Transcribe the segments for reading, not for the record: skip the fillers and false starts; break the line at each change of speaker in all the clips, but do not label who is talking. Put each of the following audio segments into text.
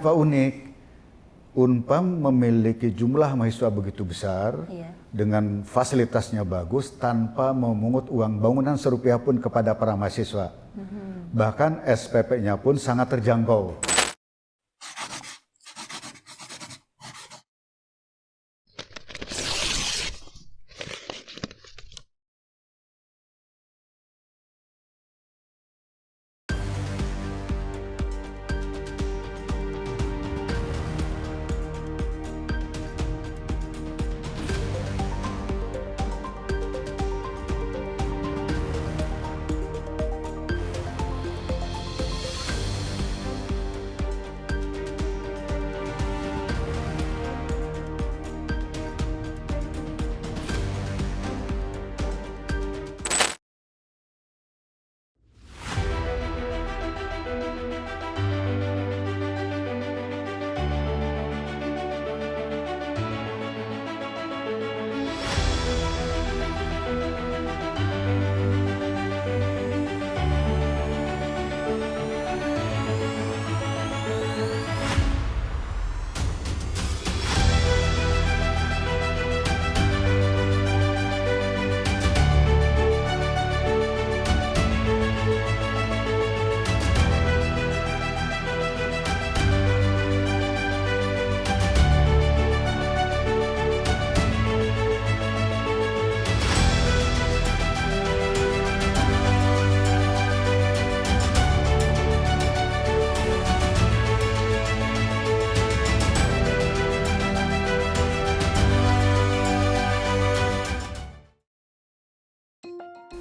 Apa unik, Unpam memiliki jumlah mahasiswa begitu besar, dengan fasilitasnya bagus, tanpa memungut uang bangunan serupiah pun kepada para mahasiswa. Bahkan SPP-nya pun sangat terjangkau.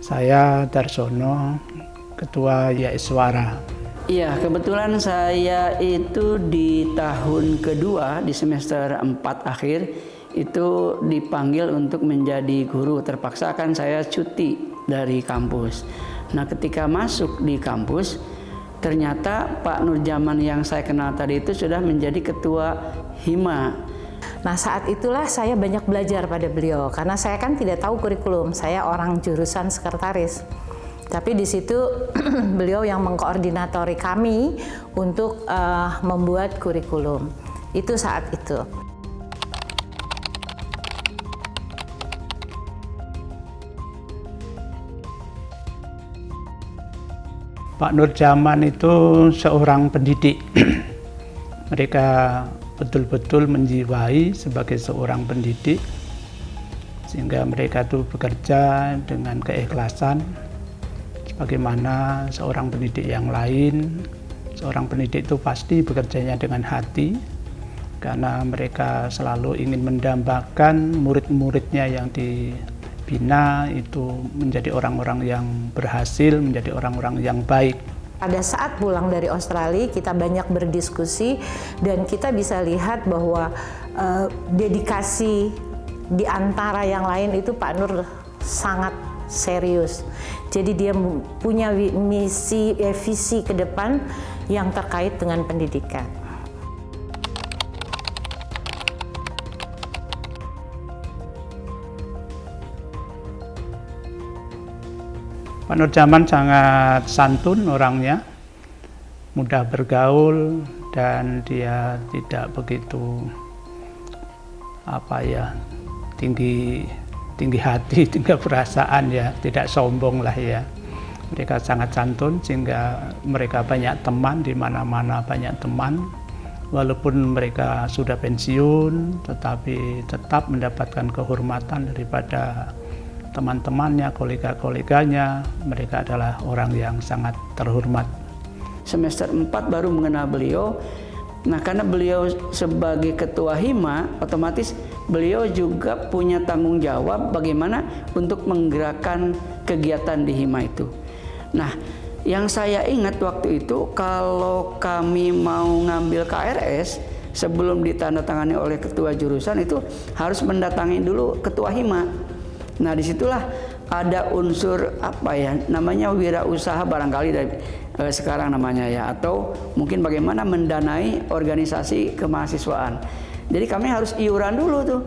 Saya Darsono, Ketua Yaiswara.
Iya, kebetulan saya itu di tahun kedua, di semester 4 akhir, itu dipanggil untuk menjadi guru. Terpaksa kan saya cuti dari kampus. Nah, ketika masuk di kampus, ternyata Pak Nurjaman yang saya kenal tadi itu sudah menjadi ketua Hima.
Nah, saat itulah saya banyak belajar pada beliau karena saya kan tidak tahu kurikulum. Saya orang jurusan sekretaris. Tapi di situ beliau yang mengkoordinatori kami untuk membuat kurikulum. Itu saat itu.
Pak Nurjaman itu seorang pendidik. Mereka betul-betul menjiwai sebagai seorang pendidik, sehingga mereka itu bekerja dengan keikhlasan sebagaimana seorang pendidik yang lain. Seorang pendidik itu pasti bekerjanya dengan hati, karena mereka selalu ingin mendambakan murid-muridnya yang dibina itu menjadi orang-orang yang berhasil, menjadi orang-orang yang baik.
Pada saat pulang dari Australia, kita banyak berdiskusi dan kita bisa lihat bahwa dedikasi di antara yang lain itu Pak Nur sangat serius. Jadi dia punya misi, visi ke depan yang terkait dengan pendidikan.
Pak Nurjaman sangat santun orangnya, mudah bergaul, dan dia tidak begitu tinggi hati, tinggi perasaan ya, tidak sombong lah ya. Mereka sangat santun sehingga mereka banyak teman, di mana-mana banyak teman. Walaupun mereka sudah pensiun, tetapi tetap mendapatkan kehormatan daripada teman-temannya, kolega-koleganya. Mereka adalah orang yang sangat terhormat.
Semester 4 baru mengenal beliau. Nah, karena beliau sebagai ketua Hima, otomatis beliau juga punya tanggung jawab bagaimana untuk menggerakkan kegiatan di Hima itu. Nah, yang saya ingat waktu itu, kalau kami mau ngambil KRS, sebelum ditandatangani oleh ketua jurusan itu harus mendatangi dulu ketua Hima. Nah, disitulah ada unsur namanya wirausaha barangkali dari sekarang namanya ya, atau mungkin bagaimana mendanai organisasi kemahasiswaan. Jadi kami harus iuran dulu tuh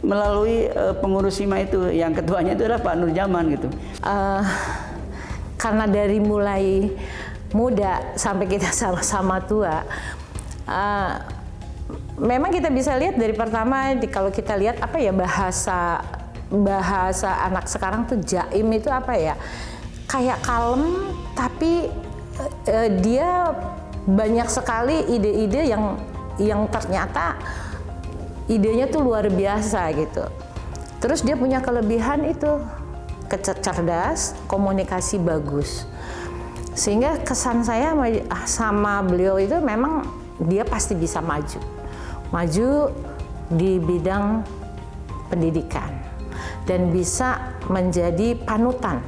melalui pengurus Hima itu, yang ketuanya itu adalah Pak Nurjaman gitu.
Karena dari mulai muda sampai kita sama-sama tua, Memang kita bisa lihat dari pertama kalau kita lihat apa ya, bahasa anak sekarang tuh jaim itu apa ya, kayak kalem tapi dia banyak sekali ide-ide yang ternyata idenya tuh luar biasa gitu. Terus dia punya kelebihan itu cerdas, komunikasi bagus. Sehingga kesan saya sama beliau itu memang dia pasti bisa maju di bidang pendidikan dan bisa menjadi panutan.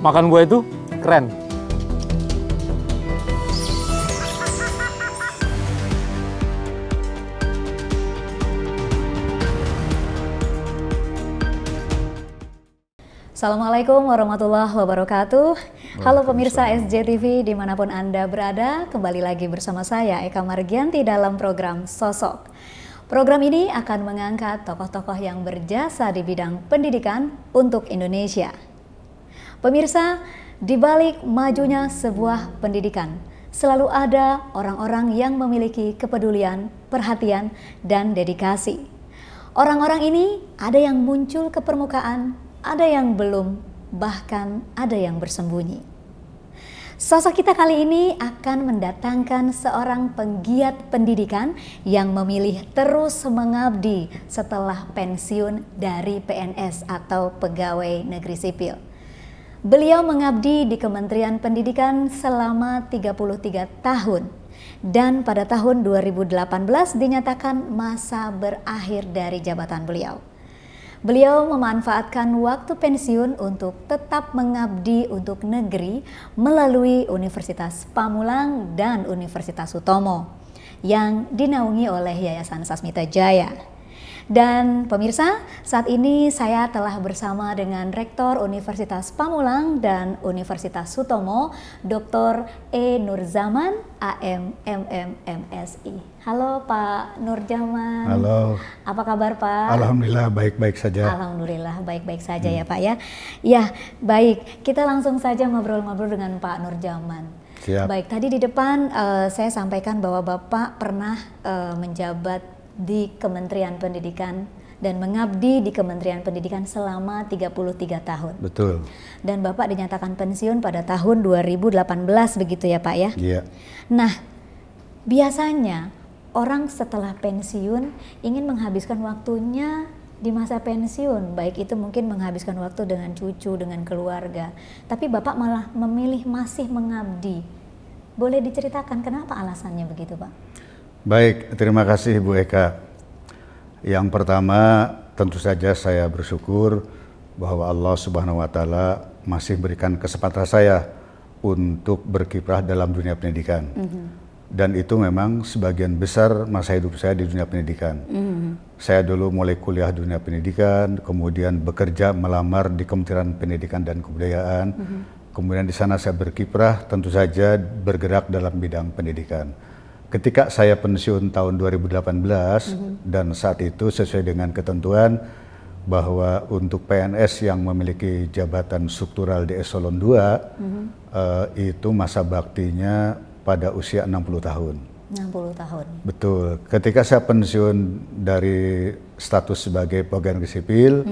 Makan buah itu keren.
Assalamualaikum warahmatullahi wabarakatuh. Halo pemirsa SJTV dimanapun Anda berada, kembali lagi bersama saya Eka Margianti dalam program Sosok. Program ini akan mengangkat tokoh-tokoh yang berjasa di bidang pendidikan untuk Indonesia. Pemirsa, di balik majunya sebuah pendidikan, selalu ada orang-orang yang memiliki kepedulian, perhatian, dan dedikasi. Orang-orang ini ada yang muncul ke permukaan, ada yang belum, bahkan ada yang bersembunyi. Sosok kita kali ini akan mendatangkan seorang penggiat pendidikan yang memilih terus mengabdi setelah pensiun dari PNS atau pegawai negeri sipil. Beliau mengabdi di Kementerian Pendidikan selama 33 tahun dan pada tahun 2018 dinyatakan masa berakhir dari jabatan beliau. Beliau memanfaatkan waktu pensiun untuk tetap mengabdi untuk negeri melalui Universitas Pamulang dan Universitas Sutomo yang dinaungi oleh Yayasan Sasmita Jaya. Dan pemirsa, saat ini saya telah bersama dengan Rektor Universitas Pamulang dan Universitas Sutomo, Dr. E. Nurzaman, AM, MM, MSI. Halo Pak Nurzaman.
Halo.
Apa kabar Pak?
Alhamdulillah baik-baik saja.
Alhamdulillah baik-baik saja ya Pak ya. Ya, baik. Kita langsung saja ngobrol-ngobrol dengan Pak Nurzaman.
Siap.
Baik, tadi di depan saya sampaikan bahwa Bapak pernah menjabat di Kementerian Pendidikan dan mengabdi di Kementerian Pendidikan selama 33 tahun.
Betul.
Dan Bapak dinyatakan pensiun pada tahun 2018 begitu ya Pak ya?
Iya.
Nah, biasanya orang setelah pensiun ingin menghabiskan waktunya di masa pensiun, baik itu mungkin menghabiskan waktu dengan cucu, dengan keluarga. Tapi Bapak malah memilih masih mengabdi. Boleh diceritakan kenapa alasannya begitu Pak?
Baik, terima kasih Bu Eka. Yang pertama, tentu saja saya bersyukur bahwa Allah Subhanahu wa Ta'ala masih berikan kesempatan saya untuk berkiprah dalam dunia pendidikan. Dan itu memang sebagian besar masa hidup saya di dunia pendidikan. Saya dulu mulai kuliah dunia pendidikan, kemudian bekerja melamar di Kementerian Pendidikan dan Kebudayaan. Kemudian di sana saya berkiprah, tentu saja bergerak dalam bidang pendidikan. Ketika saya pensiun tahun 2018 dan saat itu sesuai dengan ketentuan bahwa untuk PNS yang memiliki jabatan struktural di eselon 2 itu masa baktinya pada usia 60 tahun.
60 tahun.
Betul. Ketika saya pensiun dari status sebagai pegawai negeri sipil,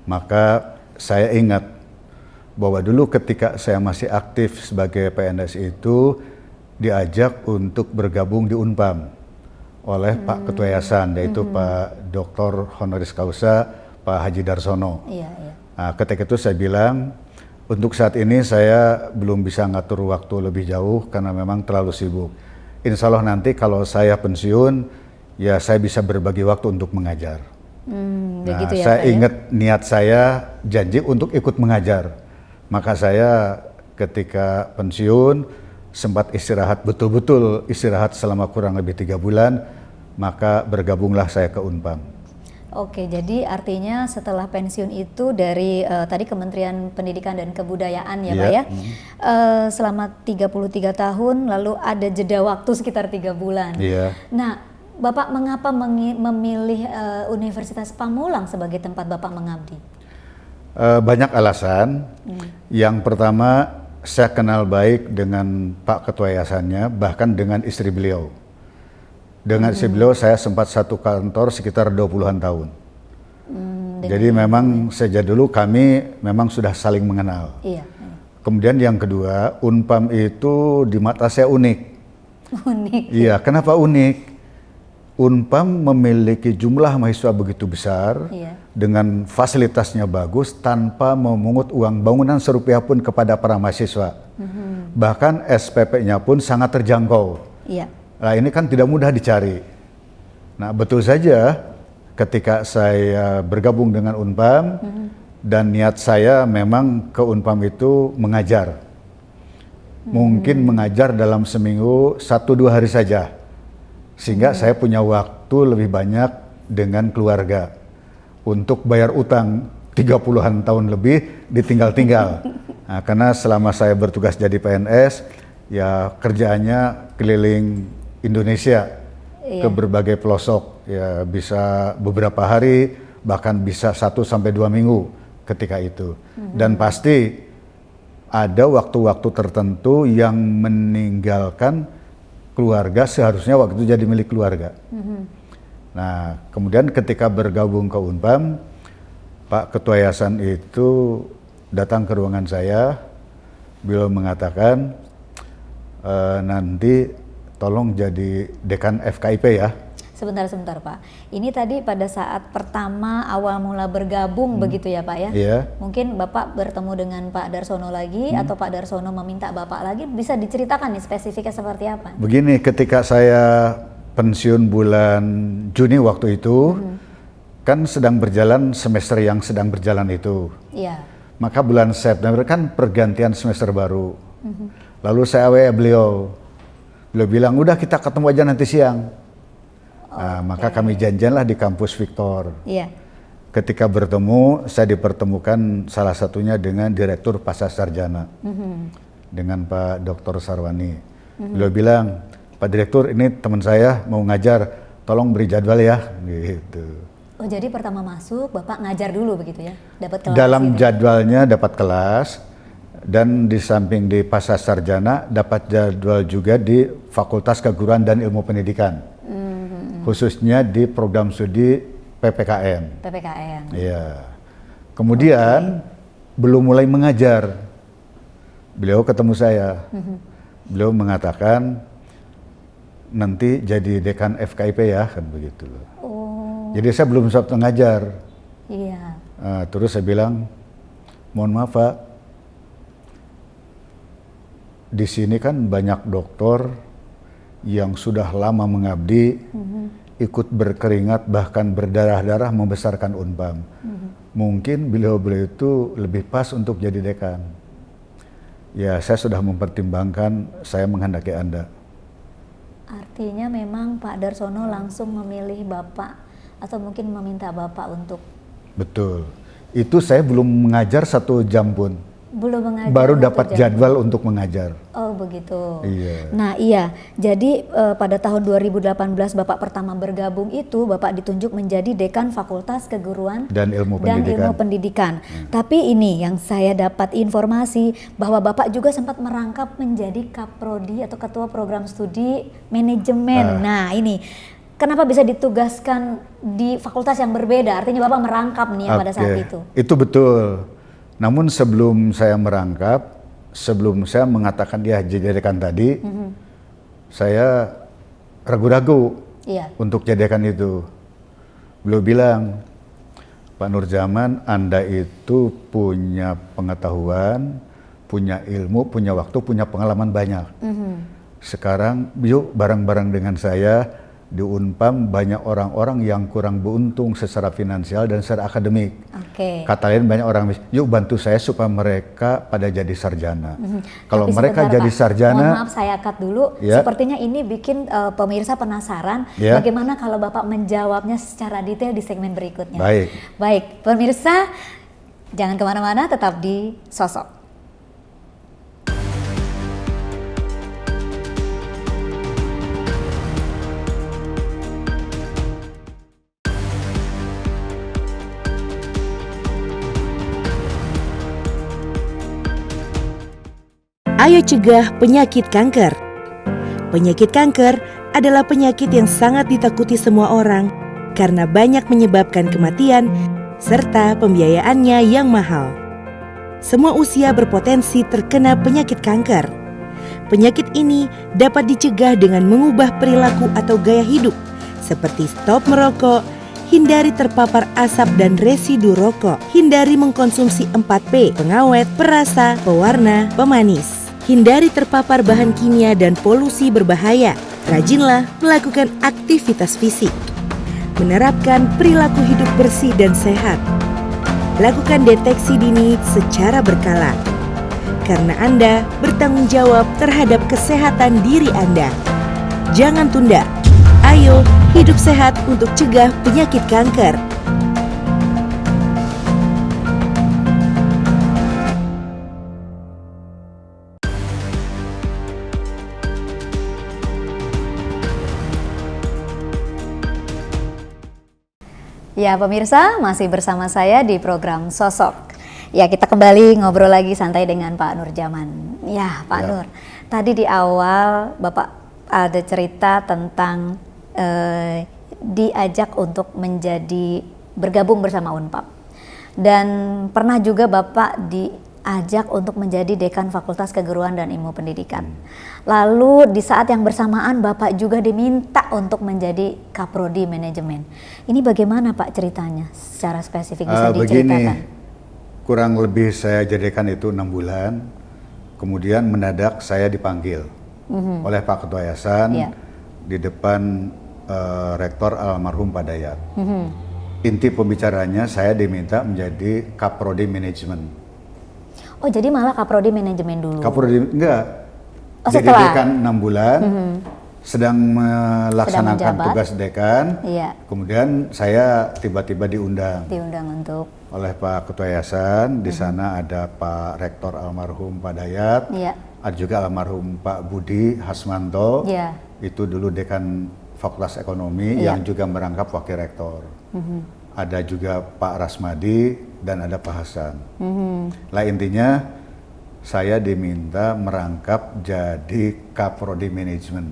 maka saya ingat bahwa dulu ketika saya masih aktif sebagai PNS itu diajak untuk bergabung di Unpam oleh Pak Ketua Yayasan, yaitu Pak Dr. Honoris Causa Pak Haji Darsono.
Iya, iya.
Nah, ketika itu saya bilang, untuk saat ini saya belum bisa ngatur waktu lebih jauh karena memang terlalu sibuk. Insya Allah nanti kalau saya pensiun, ya saya bisa berbagi waktu untuk mengajar.
Begitu ya,
saya
Pak,
ingat niat saya janji untuk ikut mengajar. Maka saya ketika pensiun sempat istirahat, betul-betul istirahat selama kurang lebih 3 bulan, maka bergabunglah saya ke Unpam.
Oke, jadi artinya setelah pensiun itu dari tadi Kementerian Pendidikan dan Kebudayaan ya Pak ya, selama 33 tahun, lalu ada jeda waktu sekitar 3 bulan. Nah, Bapak mengapa memilih Universitas Pamulang sebagai tempat Bapak mengabdi?
Banyak alasan. Yang pertama, saya kenal baik dengan Pak Ketua Yayasannya, bahkan dengan istri beliau. Dengan istri beliau saya sempat satu kantor sekitar 20-an tahun. Jadi memang sejak dulu kami memang sudah saling mengenal. Kemudian yang kedua, Unpam itu di mata saya unik.
Unik?
Iya, kenapa unik? Unpam memiliki jumlah mahasiswa begitu besar, dengan fasilitasnya bagus, tanpa memungut uang bangunan serupiah pun kepada para mahasiswa. Bahkan SPP-nya pun sangat terjangkau. Nah, ini kan tidak mudah dicari. Nah, betul saja ketika saya bergabung dengan Unpam, dan niat saya memang ke Unpam itu mengajar. Mungkin mengajar dalam seminggu 1-2 hari saja. Sehingga saya punya waktu lebih banyak dengan keluarga untuk bayar utang 30-an tahun lebih ditinggal-tinggal. Nah, karena selama saya bertugas jadi PNS, ya kerjaannya keliling Indonesia ke berbagai pelosok, ya bisa beberapa hari, bahkan bisa 1-2 minggu ketika itu. Dan pasti ada waktu-waktu tertentu yang meninggalkan keluarga, seharusnya waktu itu jadi milik keluarga. Nah, kemudian ketika bergabung ke Unpam, Pak Ketua Yayasan itu datang ke ruangan saya, beliau mengatakan, nanti tolong jadi dekan FKIP ya.
Sebentar Pak, ini tadi pada saat pertama awal mula bergabung begitu ya Pak ya? Mungkin Bapak bertemu dengan Pak Darsono lagi, atau Pak Darsono meminta Bapak lagi, bisa diceritakan nih spesifiknya seperti apa?
Begini, ketika saya pensiun bulan Juni waktu itu, kan sedang berjalan semester yang sedang berjalan itu. Maka bulan September kan pergantian semester baru. Lalu saya WA beliau bilang, udah kita ketemu aja nanti siang. Nah, maka kami janjianlah di kampus Victor. Ketika bertemu, saya dipertemukan salah satunya dengan Direktur Pasca Sarjana, dengan Pak Dr. Sarwani. Beliau bilang, Pak Direktur, ini teman saya mau ngajar, tolong beri jadwal ya, gitu.
Oh, jadi pertama masuk Bapak ngajar dulu begitu ya? Dapat kelas
dalam
gitu?
Jadwalnya dapat kelas, dan di samping di Pasca Sarjana dapat jadwal juga di Fakultas Keguruan dan Ilmu Pendidikan. Khususnya di program studi PPKN. Iya. Kemudian belum mulai mengajar, beliau ketemu saya. Beliau mengatakan nanti jadi dekan FKIP ya, kan begitu loh. Jadi saya belum sempat mengajar. Terus saya bilang, mohon maaf Pak, di sini kan banyak dokter yang sudah lama mengabdi, ikut berkeringat bahkan berdarah-darah membesarkan Unpam. Mungkin beliau-beliau itu lebih pas untuk jadi dekan. Ya, saya sudah mempertimbangkan, saya menghendaki Anda.
Artinya memang Pak Darsono langsung memilih Bapak, atau mungkin meminta Bapak untuk...
Betul. Itu saya belum mengajar 1 jam pun.
Belum mengajar.
Baru dapat jadwal untuk mengajar.
Oh begitu.
Iya.
Nah iya, jadi pada tahun 2018 Bapak pertama bergabung itu, Bapak ditunjuk menjadi Dekan Fakultas Keguruan
dan Ilmu Pendidikan.
Tapi ini yang saya dapat informasi bahwa Bapak juga sempat merangkap menjadi Kaprodi atau Ketua Program Studi Manajemen. Nah ini, kenapa bisa ditugaskan di fakultas yang berbeda? Artinya Bapak merangkap nih ya pada saat itu.
Itu betul. Namun sebelum saya merangkap, sebelum saya mengatakan dia jadikan tadi, saya ragu-ragu untuk jadikan itu. Beliau bilang, Pak Nurjaman, Anda itu punya pengetahuan, punya ilmu, punya waktu, punya pengalaman banyak. Sekarang yuk bareng-bareng dengan saya di Unpam banyak orang-orang yang kurang beruntung secara finansial dan secara akademik.
Oke.
Kata lain banyak orang, yuk bantu saya supaya mereka pada jadi sarjana. Kalau
Tapi
mereka
sebentar,
jadi
Pak.
sarjana,
Mohon maaf saya cut dulu.
Ya.
Sepertinya ini bikin pemirsa penasaran.
Ya.
Bagaimana kalau Bapak menjawabnya secara detail di segmen berikutnya?
Baik.
Baik, pemirsa jangan kemana-mana, tetap di Sosok.
Ayo cegah penyakit kanker. Penyakit kanker adalah penyakit yang sangat ditakuti semua orang karena banyak menyebabkan kematian serta pembiayaannya yang mahal. Semua usia berpotensi terkena penyakit kanker. Penyakit ini dapat dicegah dengan mengubah perilaku atau gaya hidup seperti stop merokok, hindari terpapar asap dan residu rokok, hindari mengkonsumsi 4P, pengawet, perasa, pewarna, pemanis. Hindari terpapar bahan kimia dan polusi berbahaya. Rajinlah melakukan aktivitas fisik. Menerapkan perilaku hidup bersih dan sehat. Lakukan deteksi dini secara berkala. Karena Anda bertanggung jawab terhadap kesehatan diri Anda. Jangan tunda. Ayo hidup sehat untuk cegah penyakit kanker.
Ya pemirsa, masih bersama saya di program Sosok. Ya kita kembali ngobrol lagi santai dengan Pak Nur Jaman. Ya Pak Nur, tadi di awal Bapak ada cerita tentang diajak untuk menjadi bergabung bersama Unpam. Dan pernah juga Bapak diajak untuk menjadi Dekan Fakultas Keguruan dan Ilmu Pendidikan. Lalu di saat yang bersamaan Bapak juga diminta untuk menjadi Kaprodi Manajemen. Ini bagaimana Pak ceritanya? Secara spesifik bisa diceritakan?
Begini, kurang lebih saya jadikan itu 6 bulan. Kemudian mendadak saya dipanggil oleh Pak Ketua Yayasan di depan Rektor almarhum Pak Dayat. Inti pembicaranya saya diminta menjadi Kaprodi Manajemen.
Oh jadi malah Kaprodi Manajemen dulu?
Kaprodi enggak.
Oh,
jadi
setelah?
dekan 6 bulan, sedang melaksanakan tugas dekan.
Iya.
Kemudian saya tiba-tiba diundang
Diundang untuk
oleh Pak Ketua Yayasan. Di sana ada Pak Rektor almarhum Pak Dayat, ada juga almarhum Pak Budi Hasmanto. Itu dulu dekan Fakultas Ekonomi yang juga merangkap wakil rektor. Ada juga Pak Rasmadi dan ada Pak Hasan. Lah intinya saya diminta merangkap jadi Kaprodi Manajemen.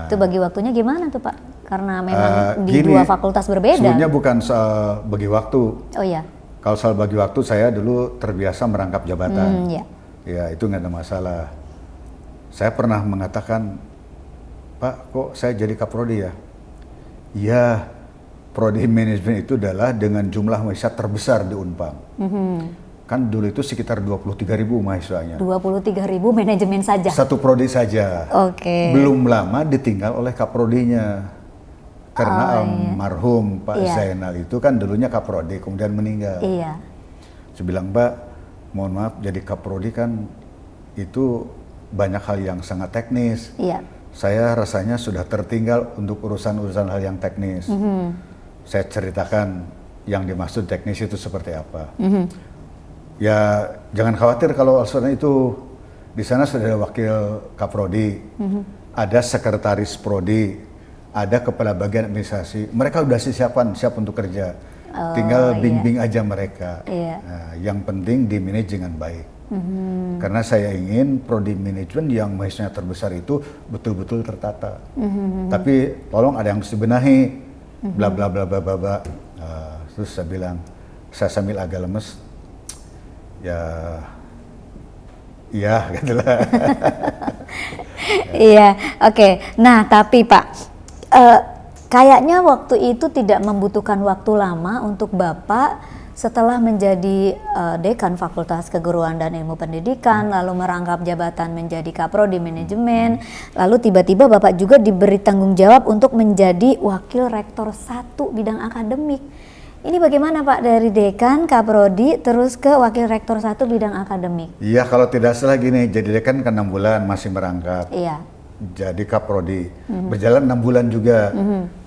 Itu bagi waktunya gimana tuh Pak? Karena memang di dua fakultas berbeda.
Sebenarnya bukan soal bagi waktu.
Oh iya.
Kalau soal bagi waktu saya dulu terbiasa merangkap jabatan. Ya itu nggak ada masalah. Saya pernah mengatakan, Pak kok saya jadi Kaprodi ya? Iya, Prodi Manajemen itu adalah dengan jumlah mahasiswa terbesar di Unpam. Kan dulu itu sekitar 23.000 mahasiswanya.
23.000 manajemen saja?
Satu prodi saja.
Oke.
Belum lama ditinggal oleh kaprodinya. Karena almarhum Pak Zainal itu kan dulunya kaprodi, kemudian meninggal.
Iya.
Saya bilang, Mbak, mohon maaf jadi kaprodi kan itu banyak hal yang sangat teknis.
Iya.
Saya rasanya sudah tertinggal untuk urusan-urusan hal yang teknis. Saya ceritakan yang dimaksud teknis itu seperti apa. Ya jangan khawatir kalau soalnya itu di sana sudah ada wakil kaprodi, ada sekretaris prodi, ada kepala bagian administrasi. Mereka udah siap untuk kerja, tinggal bimbing aja mereka. Nah, yang penting di manage dengan baik. Karena saya ingin prodi manajemen yang mahasiswanya terbesar itu betul-betul tertata. Tapi tolong ada yang harus dibenahi, bla bla bla bla bla bla. Terus saya bilang, saya sambil agak lemes. Ya gitulah.
Iya, oke. Nah, tapi Pak, kayaknya waktu itu tidak membutuhkan waktu lama untuk Bapak setelah menjadi dekan Fakultas Keguruan dan Ilmu Pendidikan, lalu merangkap jabatan menjadi Kaprodi Manajemen, lalu tiba-tiba Bapak juga diberi tanggung jawab untuk menjadi Wakil Rektor 1 bidang akademik. Ini bagaimana Pak, dari dekan, Kaprodi, terus ke Wakil Rektor 1 bidang akademik?
Iya, kalau tidak salah gini, jadi dekan kan 6 bulan masih merangkap.
Iya.
Jadi Kaprodi, berjalan 6 bulan juga.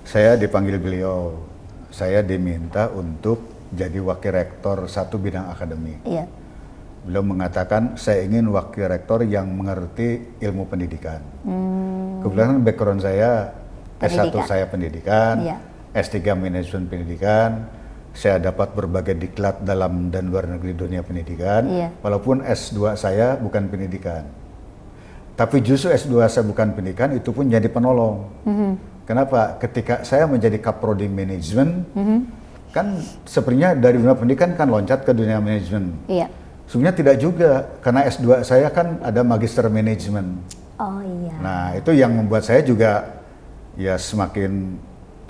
Saya dipanggil beliau, saya diminta untuk jadi Wakil Rektor 1 bidang akademik.
Iya.
Beliau mengatakan saya ingin Wakil Rektor yang mengerti ilmu pendidikan. Kebetulan background saya S1
Pendidikan.
saya pendidikan,
Iya.
S3 manajemen pendidikan. Saya dapat berbagai diklat dalam dan luar negeri dunia pendidikan.
Iya.
Walaupun S2 saya bukan pendidikan. Tapi justru S2 saya bukan pendidikan itu pun jadi penolong. Kenapa? Ketika saya menjadi Kaprodi Manajemen, kan sebenarnya dari dunia pendidikan kan loncat ke dunia manajemen.
Iya.
Sebenarnya tidak juga, karena S2 saya kan ada Magister Manajemen.
Oh iya.
Nah, itu yang membuat saya juga ya semakin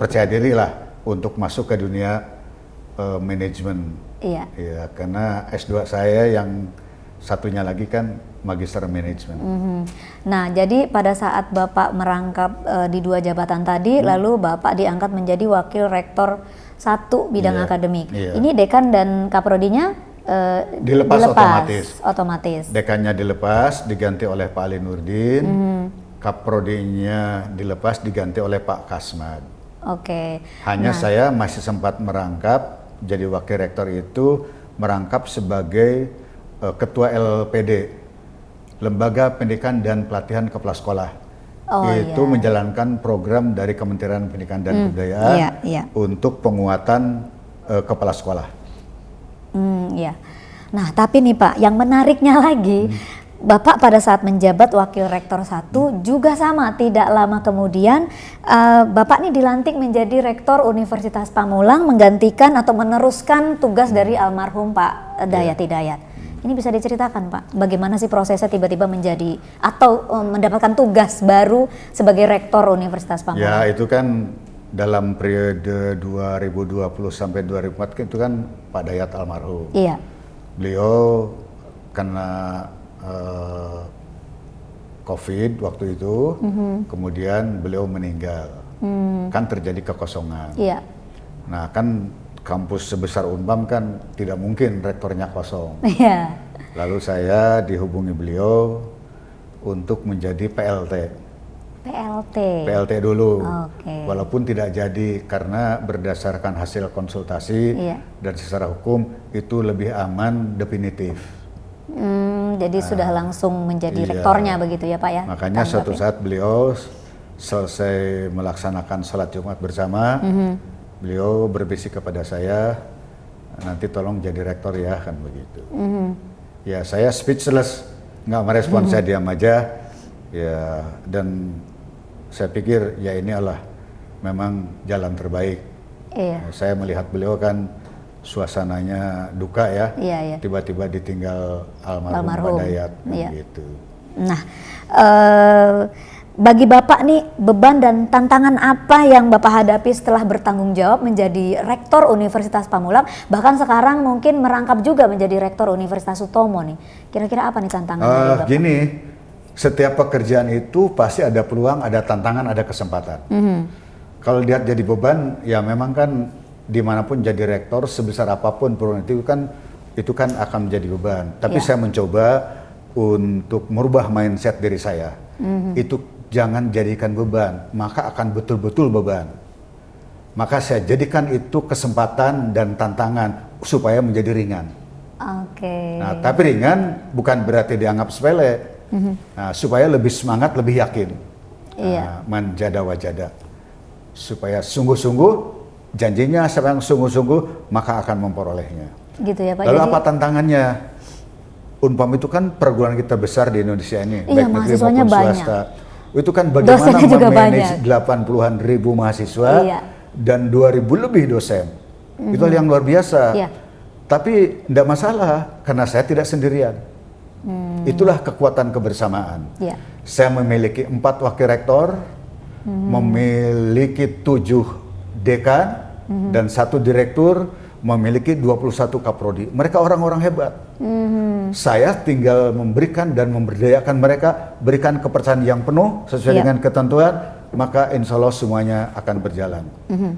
percaya diri lah untuk masuk ke dunia manajemen.
Iya.
Ya, karena S2 saya yang satunya lagi kan Magister Manajemen.
Nah, jadi pada saat Bapak merangkap di 2 jabatan tadi, lalu Bapak diangkat menjadi Wakil Rektor 1 bidang
Iya,
akademik.
iya.
Ini dekan dan kaprodinya
Dilepas
otomatis.
Dekannya dilepas, diganti oleh Pak Ali Nurdin. Kaprodinya dilepas, diganti oleh Pak Kasmad.
Oke.
Hanya
Nah,
saya masih sempat merangkap, jadi Wakil Rektor itu merangkap sebagai Ketua LPD, Lembaga Pendidikan dan Pelatihan Kepala Sekolah.
Oh,
Itu
iya.
menjalankan program dari Kementerian Pendidikan dan Kebudayaan
iya, iya.
untuk penguatan kepala sekolah.
Ya. Nah, tapi nih Pak, yang menariknya lagi, Bapak pada saat menjabat Wakil Rektor 1 juga sama, tidak lama kemudian Bapak nih dilantik menjadi Rektor Universitas Pamulang, menggantikan atau meneruskan tugas dari almarhum Pak Dayat Hidayat. Ini bisa diceritakan Pak, bagaimana sih prosesnya tiba-tiba menjadi atau mendapatkan tugas baru sebagai Rektor Universitas
Ya,
Pamulang?
itu kan dalam periode 2020 sampai 2004 itu kan Pak Dayat almarhum.
Iya.
Beliau karena COVID waktu itu, kemudian beliau meninggal. Kan terjadi kekosongan.
Iya.
Nah, kan kampus sebesar Unpam kan tidak mungkin rektornya kosong.
Iya.
Lalu saya dihubungi beliau untuk menjadi PLT. PLT dulu.
Oke.
Walaupun tidak jadi karena berdasarkan hasil konsultasi
Iya.
dan secara hukum itu lebih aman definitif.
Jadi sudah langsung menjadi
iya.
rektornya begitu ya Pak ya?
Makanya
Tanggap
suatu
ya?
saat beliau selesai melaksanakan salat Jumat bersama, beliau berbisik kepada saya, nanti tolong jadi rektor ya, kan begitu. Ya saya speechless, nggak merespon, saya diam aja. Ya, dan saya pikir ya ini adalah memang jalan terbaik.
Iya.
Saya melihat beliau kan suasananya duka ya,
Iya, iya.
tiba-tiba ditinggal almarhum
Almarhum,
Pak Dayat, kan
iya.
gitu.
Nah, bagi Bapak nih beban dan tantangan apa yang Bapak hadapi setelah bertanggung jawab menjadi Rektor Universitas Pamulang, bahkan sekarang mungkin merangkap juga menjadi Rektor Universitas Sutomo nih. Kira-kira apa nih tantangan dari Bapak?
Gini, setiap pekerjaan itu pasti ada peluang, ada tantangan, ada kesempatan. Kalau lihat jadi beban, ya memang kan dimanapun jadi rektor sebesar apapun peluang itu kan akan menjadi beban. Tapi saya mencoba untuk merubah mindset diri saya. Itu jangan jadikan beban, maka akan betul-betul beban. Maka saya jadikan itu kesempatan dan tantangan supaya menjadi ringan.
Oke.
Nah, tapi ringan bukan berarti dianggap sepele. Nah, supaya lebih semangat, lebih yakin.
Iya.
Manjada wajada. Supaya sungguh-sungguh, janjinya siapa yang sungguh-sungguh, maka akan memperolehnya.
Gitu ya Pak.
Lalu
Jadi,
apa tantangannya? Unpam itu kan perguruan kita besar di Indonesia ini,
Iya,
baik negeri
mahasiswanya
maupun
banyak.
swasta. Itu kan bagaimana
Dosennya juga
memanage
banyak.
80-an ribu mahasiswa
Iya.
dan 2.000 lebih dosen. Itu hal yang luar biasa.
Iya.
Tapi tidak masalah karena saya tidak sendirian. Itulah kekuatan kebersamaan.
Iya.
Saya memiliki 4 wakil rektor, memiliki 7 dekan dan 1 direktur, memiliki 21 kaprodi. Mereka orang-orang hebat. Saya tinggal memberikan dan memberdayakan mereka, berikan kepercayaan yang penuh sesuai dengan ketentuan, maka insya Allah semuanya akan berjalan.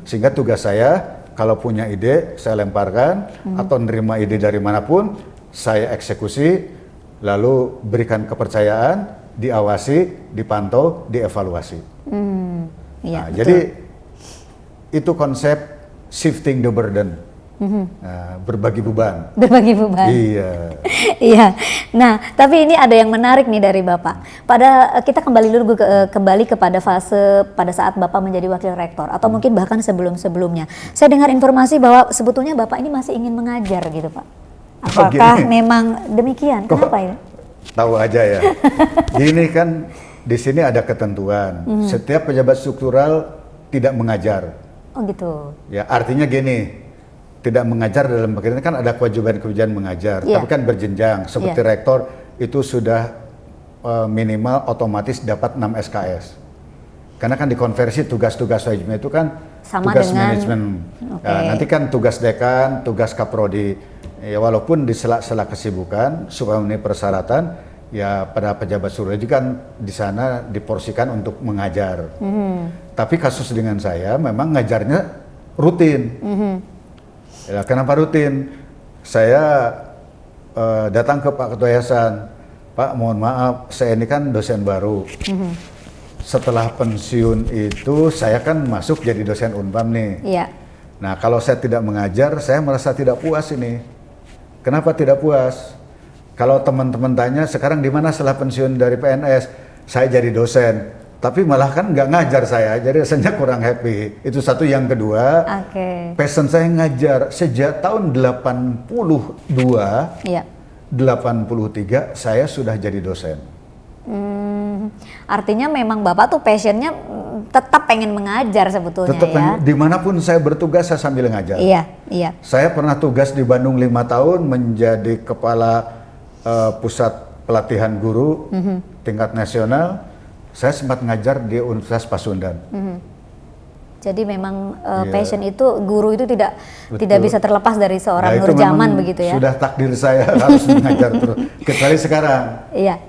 Sehingga tugas saya, kalau punya ide, saya lemparkan, atau menerima ide dari manapun, saya eksekusi, lalu berikan kepercayaan, diawasi, dipantau, dievaluasi.
Iya,
Nah, jadi itu konsep shifting the burden. Berbagi beban.
Berbagi beban.
Iya.
Iya. Nah, tapi ini ada yang menarik nih dari Bapak. Kita kembali dulu kembali kepada fase pada saat Bapak menjadi wakil rektor atau mungkin bahkan sebelum-sebelumnya. Saya dengar informasi bahwa sebetulnya Bapak ini masih ingin mengajar gitu, Pak. Apakah memang demikian? Kenapa ini?
Tahu aja ya. Gini kan di sini ada ketentuan. Setiap pejabat struktural tidak mengajar.
Oh gitu.
Ya, artinya gini. Tidak mengajar dalam pengertian kan ada kewajiban-kewajiban mengajar, tapi kan berjenjang. Seperti rektor itu sudah minimal otomatis dapat 6 SKS. Karena kan dikonversi tugas-tugas wajibnya itu kan
sama
tugas
dengan,
manajemen. Nah, nanti kan tugas dekan, tugas kaprodi. Ya, walaupun di sela-sela kesibukan supaya memenuhi persyaratan, ya pada pejabat struktural juga kan di sana diporsikan untuk mengajar. Tapi kasus dengan saya memang ngajarnya rutin. Ya, kenapa rutin? Saya datang ke Pak Ketua Yayasan, Pak mohon maaf, saya ini kan dosen baru. Setelah pensiun itu saya kan masuk jadi dosen Unpam nih.
Iya.
Nah kalau saya tidak mengajar, saya merasa tidak puas ini. Kenapa tidak puas? Kalau teman-teman tanya, sekarang di mana setelah pensiun dari PNS? Saya jadi dosen. Tapi malah kan nggak ngajar saya, jadi rasanya kurang happy. Itu satu. Yang kedua, passion saya ngajar sejak tahun 82, 83 saya sudah jadi dosen.
Artinya memang Bapak tuh passionnya tetap pengen mengajar sebetulnya
tetap
ya?
Dimanapun saya bertugas saya sambil ngajar.
Iya, iya.
Saya pernah tugas di Bandung 5 tahun menjadi kepala pusat pelatihan guru tingkat nasional. Saya sempat ngajar di Universitas Pasundan.
Jadi memang passion itu, guru itu tidak bisa terlepas dari seorang Nurjaman begitu ya?
Sudah takdir saya harus mengajar terus. Kecuali sekarang,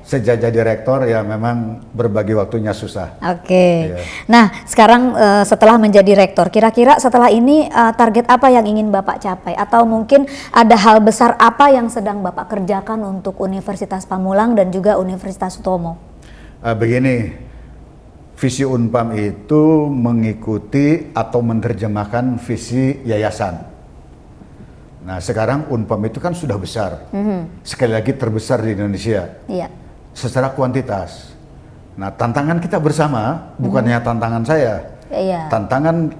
sejak jadi rektor ya memang berbagi waktunya susah.
Oke. Nah sekarang setelah menjadi rektor, kira-kira setelah ini target apa yang ingin Bapak capai? Atau mungkin ada hal besar apa yang sedang Bapak kerjakan untuk Universitas Pamulang dan juga Universitas Sutomo?
Begini, visi Unpam itu mengikuti atau menerjemahkan visi yayasan. Nah sekarang Unpam itu kan sudah besar, sekali lagi terbesar di Indonesia, secara kuantitas. Nah tantangan kita bersama, bukannya tantangan saya, tantangan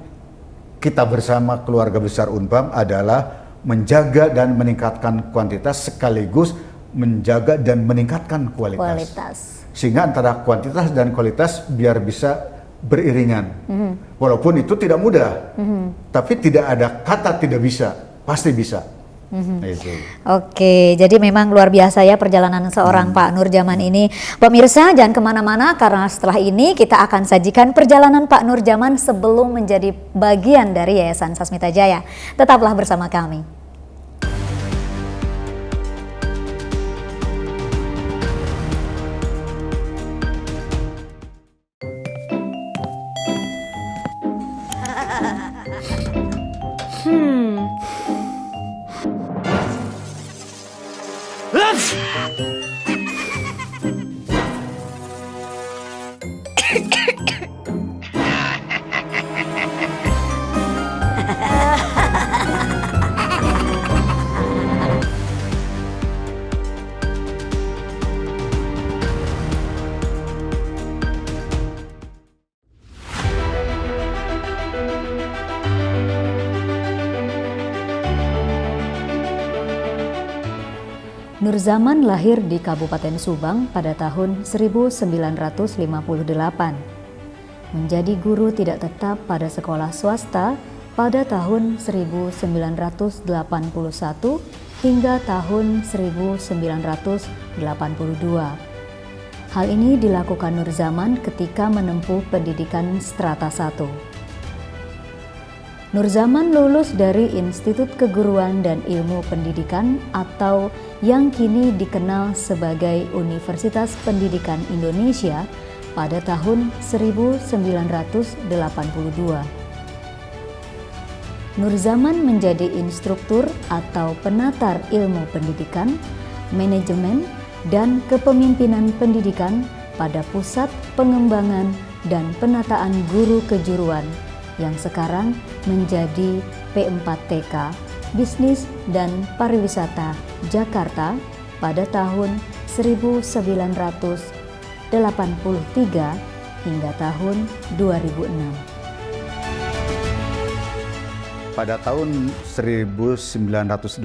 kita bersama keluarga besar Unpam adalah menjaga dan meningkatkan kuantitas sekaligus menjaga dan meningkatkan kualitas. Sehingga antara kuantitas dan kualitas biar bisa beriringan. Walaupun itu tidak mudah, tapi tidak ada kata tidak bisa, pasti bisa.
Oke, jadi memang luar biasa ya perjalanan seorang Pak Nurjaman ini. Pemirsa jangan kemana-mana karena setelah ini kita akan sajikan perjalanan Pak Nurjaman sebelum menjadi bagian dari Yayasan Sasmita Jaya. Tetaplah bersama kami. Nurjaman lahir di Kabupaten Subang pada tahun 1958. Menjadi guru tidak tetap pada sekolah swasta pada tahun 1981 hingga tahun 1982. Hal ini dilakukan Nurjaman ketika menempuh pendidikan strata 1. Nur Zaman lulus dari Institut Keguruan dan Ilmu Pendidikan atau yang kini dikenal sebagai Universitas Pendidikan Indonesia pada tahun 1982. Nur Zaman menjadi instruktur atau penatar ilmu pendidikan, manajemen, dan kepemimpinan pendidikan pada Pusat Pengembangan dan Penataan Guru Kejuruan yang sekarang menjadi P4TK Bisnis dan Pariwisata Jakarta pada tahun 1983 hingga tahun 2006.
Pada tahun 1985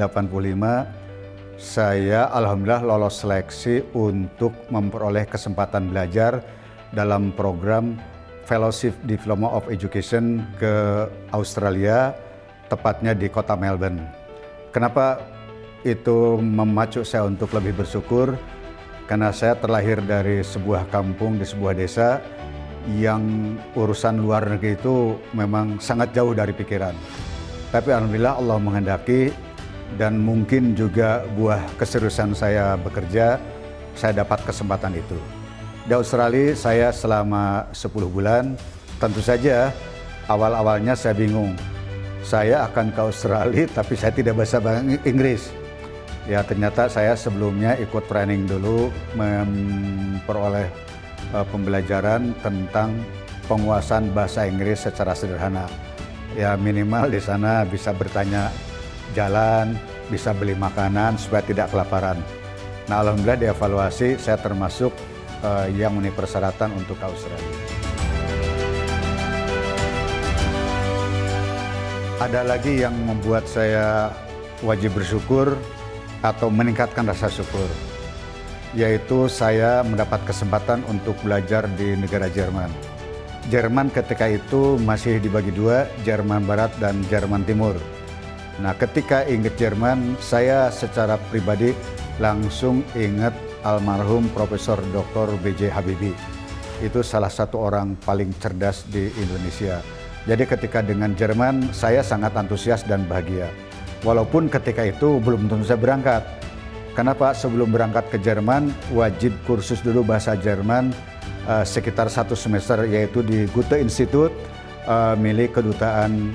saya alhamdulillah lolos seleksi untuk memperoleh kesempatan belajar dalam program Fellowship Diploma of Education ke Australia, tepatnya di kota Melbourne. Kenapa itu memacu saya untuk lebih bersyukur? Karena saya terlahir dari sebuah kampung, di sebuah desa yang urusan luar negeri itu memang sangat jauh dari pikiran. Tapi alhamdulillah Allah menghendaki dan mungkin juga buah keseriusan saya bekerja, saya dapat kesempatan itu. Di Australia saya selama 10 bulan, tentu saja awal-awalnya saya bingung. Saya akan ke Australia tapi saya tidak bahasa Inggris. Ya ternyata saya sebelumnya ikut training dulu memperoleh pembelajaran tentang penguasaan bahasa Inggris secara sederhana. Ya minimal di sana bisa bertanya jalan, bisa beli makanan supaya tidak kelaparan. Nah alhamdulillah dievaluasi saya termasuk yang memenuhi persyaratan untuk ke Australia. Ada lagi yang membuat saya wajib bersyukur atau meningkatkan rasa syukur, yaitu saya mendapat kesempatan untuk belajar di negara Jerman. Jerman ketika itu masih dibagi dua, Jerman Barat dan Jerman Timur. Nah ketika ingat Jerman, saya secara pribadi langsung ingat almarhum Profesor Dr. B.J. Habibie. Itu salah satu orang paling cerdas di Indonesia. Jadi ketika dengan Jerman, saya sangat antusias dan bahagia. Walaupun ketika itu belum tentu saya berangkat. Kenapa? Sebelum berangkat ke Jerman, wajib kursus dulu bahasa Jerman sekitar 1 semester, yaitu di Goethe Institut milik Kedutaan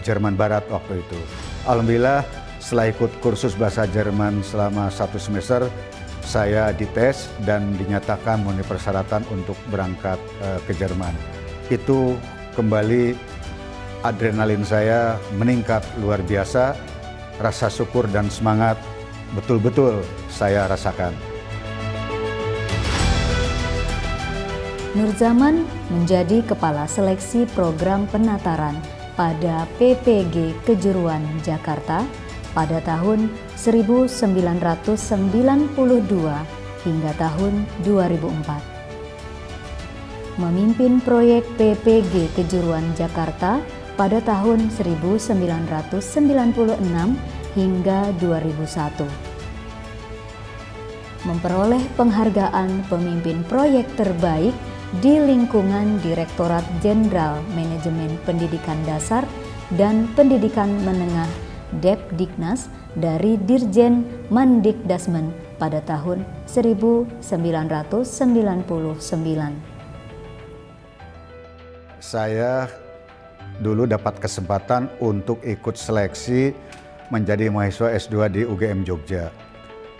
Jerman Barat waktu itu. Alhamdulillah setelah ikut kursus bahasa Jerman selama 1 semester, saya dites dan dinyatakan memenuhi persyaratan untuk berangkat ke Jerman. Itu kembali adrenalin saya meningkat luar biasa, rasa syukur dan semangat betul-betul saya rasakan.
Nur Zaman menjadi Kepala Seleksi Program Penataran pada PPG Kejuruan Jakarta pada tahun 1992 hingga tahun 2004. Memimpin proyek PPG Kejuruan Jakarta pada tahun 1996 hingga 2001. Memperoleh penghargaan pemimpin proyek terbaik di lingkungan Direktorat Jenderal Manajemen Pendidikan Dasar dan Pendidikan Menengah Depdiknas dari Dirjen Mandikdasmen pada tahun 1999.
Saya dulu dapat kesempatan untuk ikut seleksi menjadi mahasiswa S2 di UGM Jogja.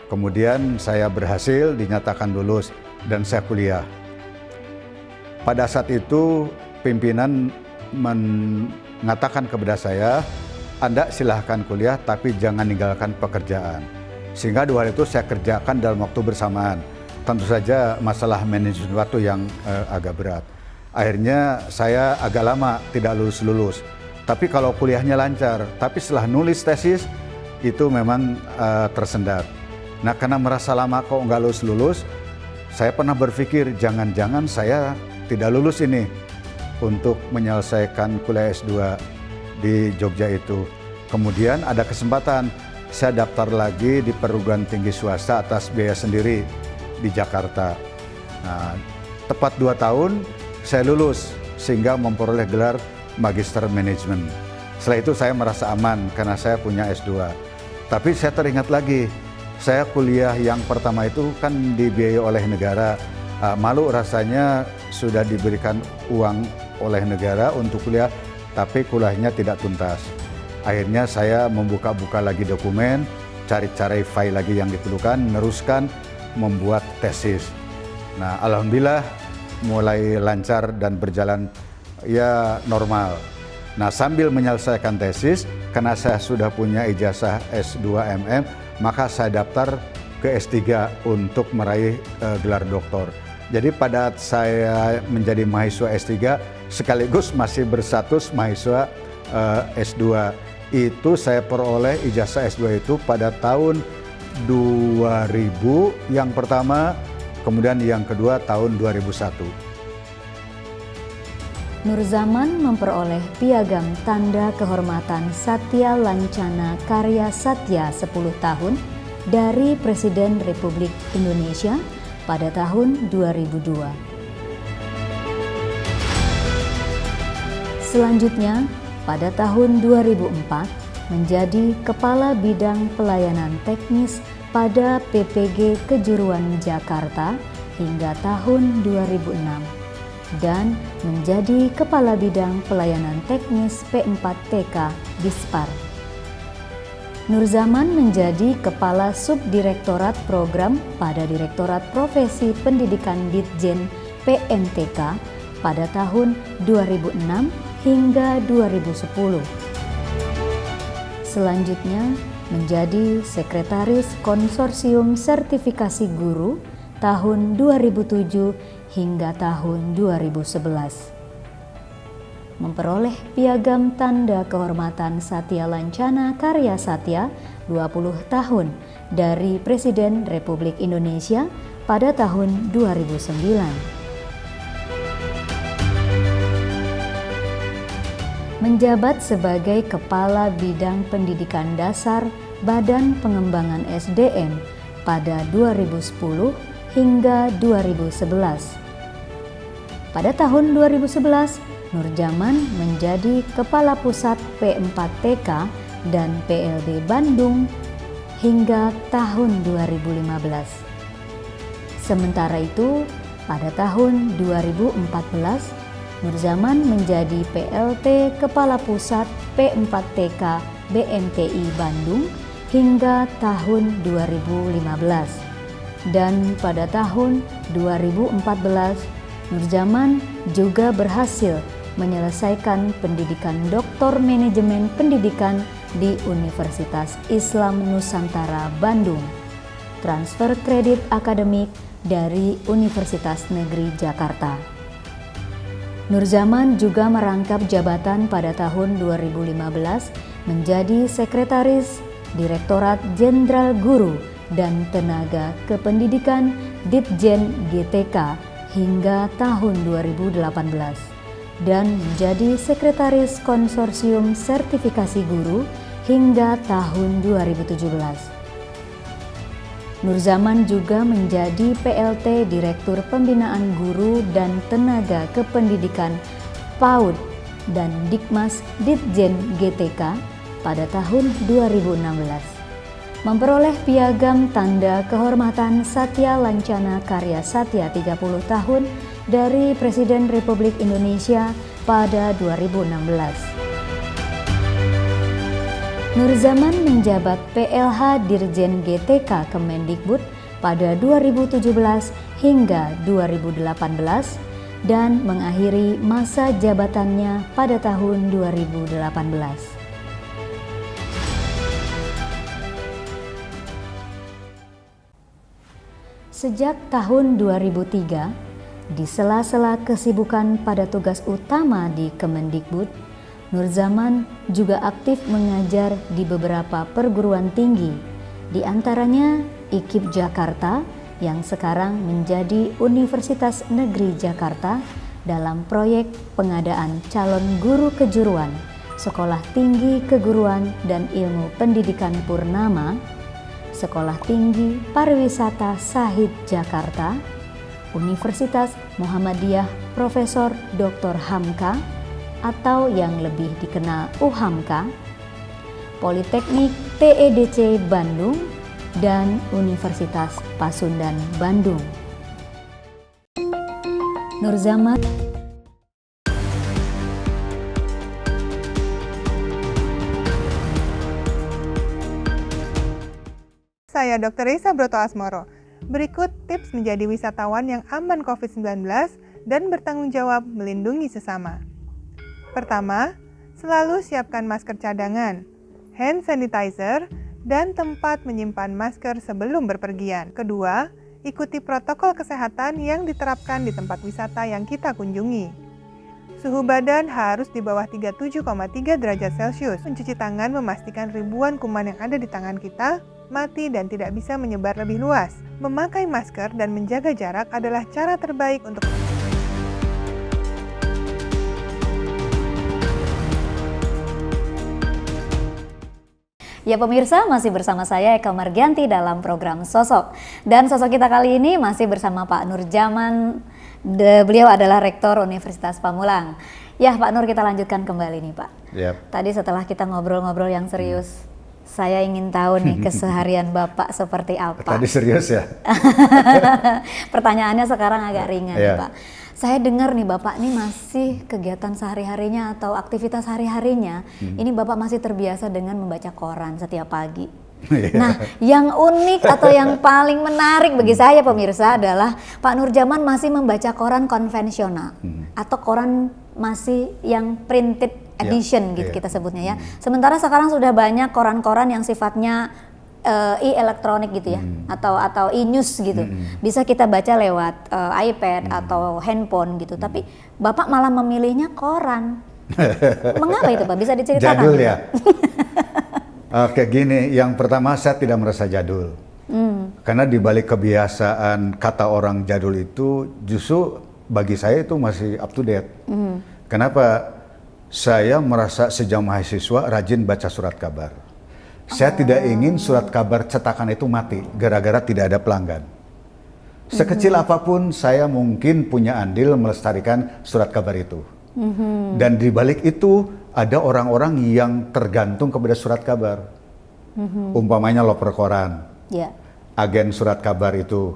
Kemudian saya berhasil dinyatakan lulus dan saya kuliah. Pada saat itu pimpinan mengatakan kepada saya, Anda silahkan kuliah tapi jangan ninggalkan pekerjaan. Sehingga 2 hal itu saya kerjakan dalam waktu bersamaan. Tentu saja masalah manajemen waktu yang agak berat. Akhirnya saya agak lama tidak lulus-lulus. Tapi kalau kuliahnya lancar, tapi setelah nulis tesis itu memang tersendat. Nah karena merasa lama kok nggak lulus-lulus, saya pernah berpikir jangan-jangan saya tidak lulus ini untuk menyelesaikan kuliah S2 di Jogja itu. Kemudian ada kesempatan saya daftar lagi di perguruan tinggi swasta atas biaya sendiri di Jakarta. Nah, tepat 2 tahun saya lulus sehingga memperoleh gelar Magister Manajemen. Setelah itu saya merasa aman karena saya punya S2. Tapi saya teringat lagi, saya kuliah yang pertama itu kan dibiayai oleh negara. Malu rasanya sudah diberikan uang oleh negara untuk kuliah, tapi kuliahnya tidak tuntas. Akhirnya saya membuka-buka lagi dokumen, cari-cari file lagi yang diperlukan, meneruskan membuat tesis. Nah, alhamdulillah mulai lancar dan berjalan ya normal. Nah, sambil menyelesaikan tesis, karena saya sudah punya ijazah S2 MM, maka saya daftar ke S3 untuk meraih gelar doktor. Jadi pada saat saya menjadi mahasiswa S3, sekaligus masih berstatus mahasiswa S2. Itu saya peroleh ijazah S2 itu pada tahun 2000 yang pertama, kemudian yang kedua tahun 2001.
Nur Zaman memperoleh Piagam Tanda Kehormatan Satya Lancana Karya Satya 10 tahun dari Presiden Republik Indonesia pada tahun 2002. Selanjutnya, pada tahun 2004 menjadi Kepala Bidang Pelayanan Teknis pada PPG Kejuruan Jakarta hingga tahun 2006 dan menjadi Kepala Bidang Pelayanan Teknis P4TK Dispar. Nur Zaman menjadi Kepala Subdirektorat Program pada Direktorat Profesi Pendidikan Ditjen PMTK pada tahun 2006 hingga 2010. Selanjutnya menjadi Sekretaris Konsorsium Sertifikasi Guru tahun 2007 hingga tahun 2011. Memperoleh Piagam Tanda Kehormatan Satya Lancana Karya Satya 20 tahun dari Presiden Republik Indonesia pada tahun 2009. Menjabat sebagai Kepala Bidang Pendidikan Dasar Badan Pengembangan SDM pada 2010 hingga 2011. Pada tahun 2011, Nur Zaman menjadi Kepala Pusat P4TK dan PLB Bandung hingga tahun 2015. Sementara itu, pada tahun 2014, Nur Zaman menjadi PLT Kepala Pusat P4TK BMTI Bandung hingga tahun 2015. Dan pada tahun 2014, Nur Zaman juga berhasil menyelesaikan pendidikan Doktor Manajemen Pendidikan di Universitas Islam Nusantara Bandung, transfer kredit akademik dari Universitas Negeri Jakarta. Nur Zaman juga merangkap jabatan pada tahun 2015 menjadi Sekretaris Direktorat Jenderal Guru dan Tenaga Kependidikan Ditjen GTK hingga tahun 2018 dan menjadi Sekretaris Konsorsium Sertifikasi Guru hingga tahun 2017. Nur Zaman juga menjadi PLT Direktur Pembinaan Guru dan Tenaga Kependidikan PAUD dan Dikmas Ditjen GTK pada tahun 2016. Memperoleh Piagam Tanda Kehormatan Satya Lancana Karya Satya 30 tahun dari Presiden Republik Indonesia pada 2016. Nur Zaman menjabat PLH Dirjen GTK Kemendikbud pada 2017 hingga 2018 dan mengakhiri masa jabatannya pada tahun 2018. Sejak tahun 2003, di sela-sela kesibukan pada tugas utama di Kemendikbud, Nur Zaman juga aktif mengajar di beberapa perguruan tinggi, di antaranya IKIP Jakarta yang sekarang menjadi Universitas Negeri Jakarta dalam proyek pengadaan calon guru kejuruan, Sekolah Tinggi Keguruan dan Ilmu Pendidikan Purnama, Sekolah Tinggi Pariwisata Sahid Jakarta, Universitas Muhammadiyah Profesor Dr. Hamka, atau yang lebih dikenal UHAMKA, Politeknik TEDC Bandung, dan Universitas Pasundan Bandung. Nurzaman.
Saya Dr. Risa Broto Asmoro. Berikut tips menjadi wisatawan yang aman COVID-19 dan bertanggung jawab melindungi sesama. Pertama, selalu siapkan masker cadangan, hand sanitizer, dan tempat menyimpan masker sebelum berpergian. Kedua, ikuti protokol kesehatan yang diterapkan di tempat wisata yang kita kunjungi. Suhu badan harus di bawah 37,3 derajat Celcius. Mencuci tangan memastikan ribuan kuman yang ada di tangan kita mati dan tidak bisa menyebar lebih luas. Memakai masker dan menjaga jarak adalah cara terbaik untuk
Ya pemirsa, masih bersama saya Eka Margianti dalam program Sosok. Dan sosok kita kali ini masih bersama Pak Nurzaman. Beliau adalah Rektor Universitas Pamulang. Ya Pak Nur, kita lanjutkan kembali nih Pak.
Yep.
Tadi setelah kita ngobrol-ngobrol yang serius, saya ingin tahu nih keseharian Bapak seperti apa.
Tadi serius ya?
Pertanyaannya sekarang agak ringan nih
Yeah.
Pak. Saya dengar nih Bapak nih masih kegiatan sehari-harinya atau aktivitas hari-harinya, ini Bapak masih terbiasa dengan membaca koran setiap pagi. Nah, yang unik atau yang paling menarik bagi saya pemirsa adalah Pak Nurzaman masih membaca koran konvensional atau koran masih yang printed edition gitu kita sebutnya ya. Sementara sekarang sudah banyak koran-koran yang sifatnya e-elektronik gitu ya, atau e-news gitu. Bisa kita baca lewat iPad atau handphone gitu. Tapi Bapak malah memilihnya koran. Mengapa itu Pak? Bisa diceritakan?
Jadul ya? Oke, gini, yang pertama saya tidak merasa jadul. Karena di balik kebiasaan kata orang jadul itu justru bagi saya itu masih up to date. Kenapa? Saya merasa sejak mahasiswa rajin baca surat kabar. Saya tidak ingin surat kabar cetakan itu mati gara-gara tidak ada pelanggan. Sekecil apapun saya mungkin punya andil melestarikan surat kabar itu. Dan di balik itu ada orang-orang yang tergantung kepada surat kabar. Umpamanya loper koran, agen surat kabar itu.